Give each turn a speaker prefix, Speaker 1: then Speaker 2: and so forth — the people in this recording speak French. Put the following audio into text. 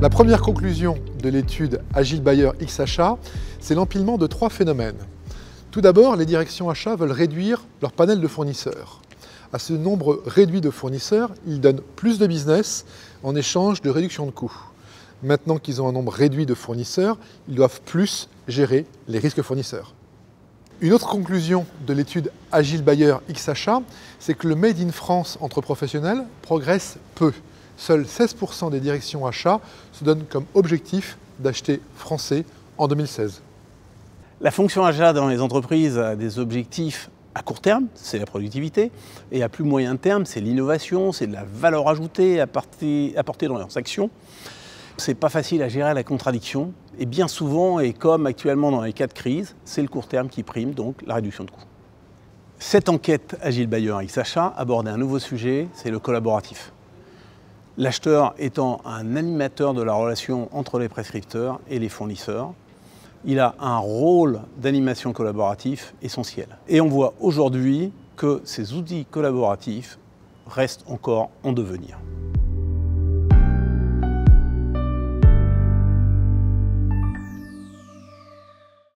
Speaker 1: La première conclusion de l'étude Agile Buyer X Achat, c'est l'empilement de 3 phénomènes. Tout d'abord, les directions achats veulent réduire leur panel de fournisseurs. À ce nombre réduit de fournisseurs, ils donnent plus de business en échange de réduction de coûts. Maintenant qu'ils ont un nombre réduit de fournisseurs, ils doivent plus gérer les risques fournisseurs. Une autre conclusion de l'étude Agile Buyer X Achat, c'est que le Made in France entre professionnels progresse peu. Seuls 16% des directions achats se donnent comme objectif d'acheter français en 2016.
Speaker 2: La fonction achat dans les entreprises a des objectifs à court terme, c'est la productivité, et à plus moyen terme, c'est l'innovation, c'est de la valeur ajoutée apportée dans leurs actions. C'est pas facile à gérer la contradiction, et bien souvent, et comme actuellement dans les cas de crise, c'est le court terme qui prime, donc la réduction de coûts. Cette enquête Agile Buyer X Achat aborde un nouveau sujet, c'est le collaboratif. L'acheteur étant un animateur de la relation entre les prescripteurs et les fournisseurs, il a un rôle d'animation collaboratif essentiel. Et on voit aujourd'hui que ces outils collaboratifs restent encore en devenir.